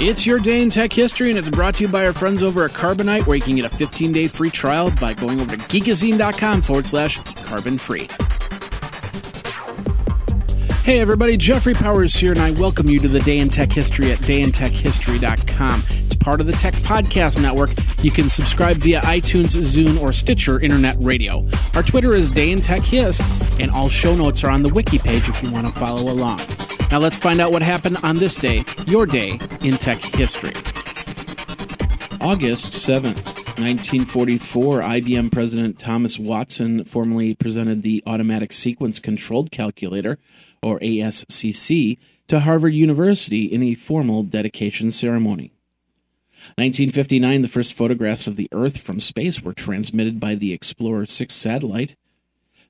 It's your day in tech history, and it's brought to you by our friends over at Carbonite, where you can get a 15-day free trial by going over to geekazine.com/carbon-free. Hey everybody, Jeffrey Powers here, and I welcome you to the Day in Tech History at dayintechhistory.com. It's part of the Tech Podcast Network. You can subscribe via iTunes, Zune, or Stitcher Internet Radio. Our Twitter is Day in Tech Hist, and all show notes are on the wiki page if you want to follow along. Now let's find out what happened on this day, your day in tech history. August 7th, 1944, IBM President Thomas Watson formally presented the Automatic Sequence Controlled Calculator, or ASCC, to Harvard University in a formal dedication ceremony. 1959, the first photographs of the Earth from space were transmitted by the Explorer 6 satellite.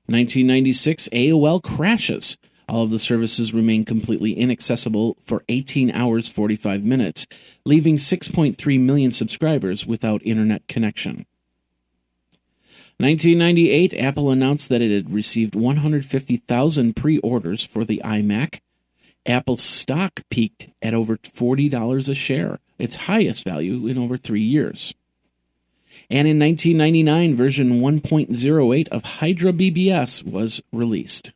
1996, AOL crashes. All of the services remain completely inaccessible for 18 hours, 45 minutes, leaving 6.3 million subscribers without internet connection. 1998, Apple announced that it had received 150,000 pre-orders for the iMac. Apple's stock peaked at over $40 a share, its highest value in over 3 years. And in 1999, version 1.08 of Hydra BBS was released.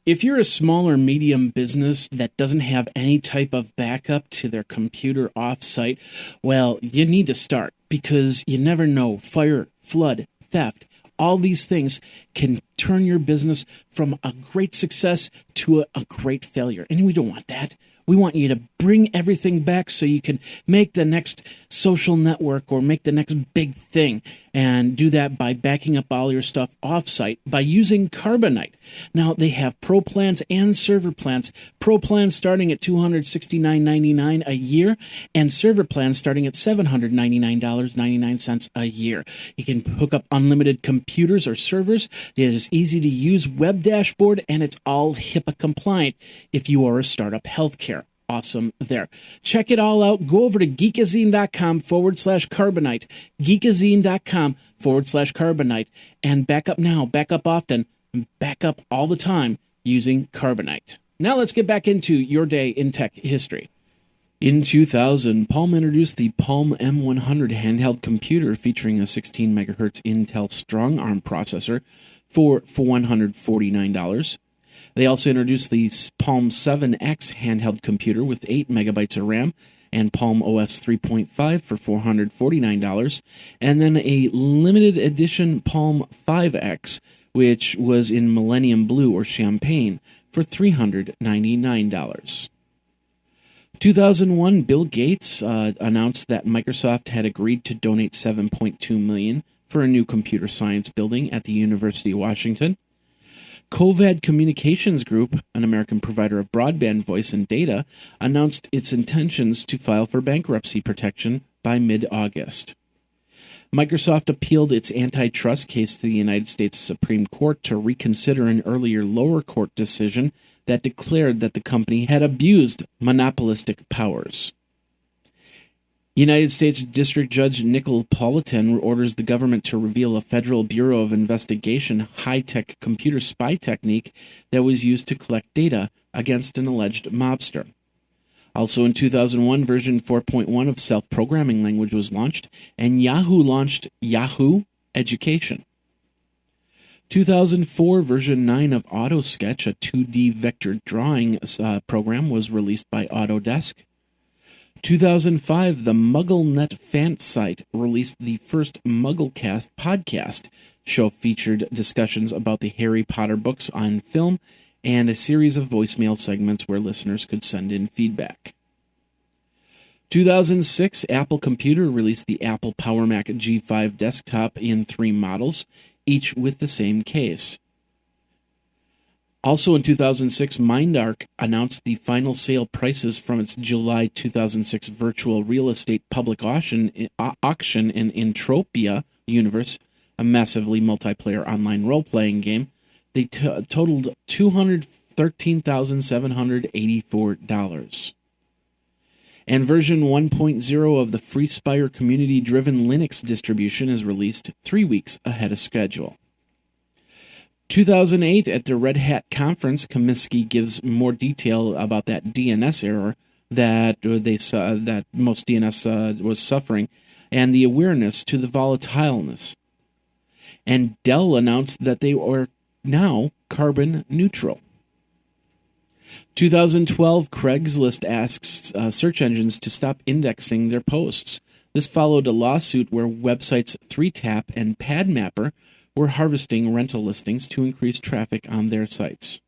If you're a small or medium business that doesn't have any type of backup to their computer off-site, well, you need to start, because you never know. Fire, flood, theft, all these things can turn your business from a great success to a great failure. And we don't want that. We want you to bring everything back so you can make the next social network or make the next big thing. And do that by backing up all your stuff offsite by using Carbonite. Now, they have Pro plans and Server plans. Pro plans starting at $269.99 a year, and Server plans starting at $799.99 a year. You can hook up unlimited computers or servers. It is easy to use web dashboard, and it's all HIPAA compliant if you are a startup healthcare. Awesome there. Check it all out. Go over to geekazine.com/carbonite, geekazine.com/carbonite, and back up now, back up often, and back up all the time using Carbonite. Now let's get back into your day in tech history. In 2000, Palm introduced the Palm M100 handheld computer featuring a 16 MHz Intel strong-arm processor for $149. They also introduced the Palm VIIx handheld computer with 8 megabytes of RAM and Palm OS 3.5 for $449, and then a limited edition Palm VIIx, which was in Millennium Blue or Champagne, for $399. 2001, Bill Gates announced that Microsoft had agreed to donate $7.2 million for a new computer science building at the University of Washington. Covad Communications Group, an American provider of broadband voice and data, announced its intentions to file for bankruptcy protection by mid-August. Microsoft appealed its antitrust case to the United States Supreme Court to reconsider an earlier lower court decision that declared that the company had abused monopolistic powers. United States District Judge Neapolitan orders the government to reveal a Federal Bureau of Investigation high-tech computer spy technique that was used to collect data against an alleged mobster. Also in 2001, version 4.1 of self-programming language was launched, and Yahoo launched Yahoo Education. 2004, version 9 of AutoSketch, a 2D vector drawing program, was released by Autodesk. 2005, the MuggleNet fan site released the first MuggleCast podcast. Show featured discussions about the Harry Potter books on film and a series of voicemail segments where listeners could send in feedback. 2006, Apple Computer released the Apple PowerMac G5 desktop in 3 models, each with the same case. Also in 2006, MindArc announced the final sale prices from its July 2006 virtual real estate public auction in Entropia Universe, a massively multiplayer online role-playing game. They totaled $213,784. And version 1.0 of the FreeSpire community-driven Linux distribution is released 3 weeks ahead of schedule. 2008, at the Red Hat conference, Kaminsky gives more detail about that DNS error that they saw that most DNS was suffering, and the awareness to the volatileness. And Dell announced that they are now carbon neutral. 2012, Craigslist asks search engines to stop indexing their posts. This followed a lawsuit where websites 3Tap and PadMapper were harvesting rental listings to increase traffic on their sites.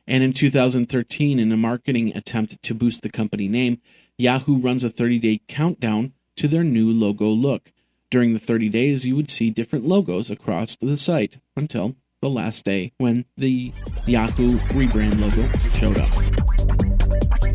And in 2013, in a marketing attempt to boost the company name, Yahoo runs a 30-day countdown to their new logo look. During the 30 days, you would see different logos across the site until the last day when the Yahoo rebrand logo showed up.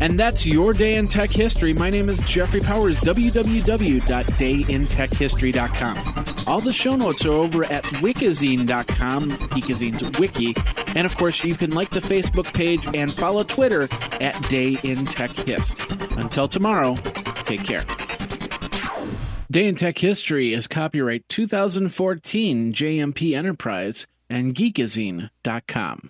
And that's your day in tech history. My name is Jeffrey Powers, www.dayintechhistory.com. All the show notes are over at wikizine.com, Geekazine's wiki. And of course, you can like the Facebook page and follow Twitter at DayInTechHist. Until tomorrow, take care. Day in Tech History is copyright 2014 JMP Enterprise and Geekazine.com.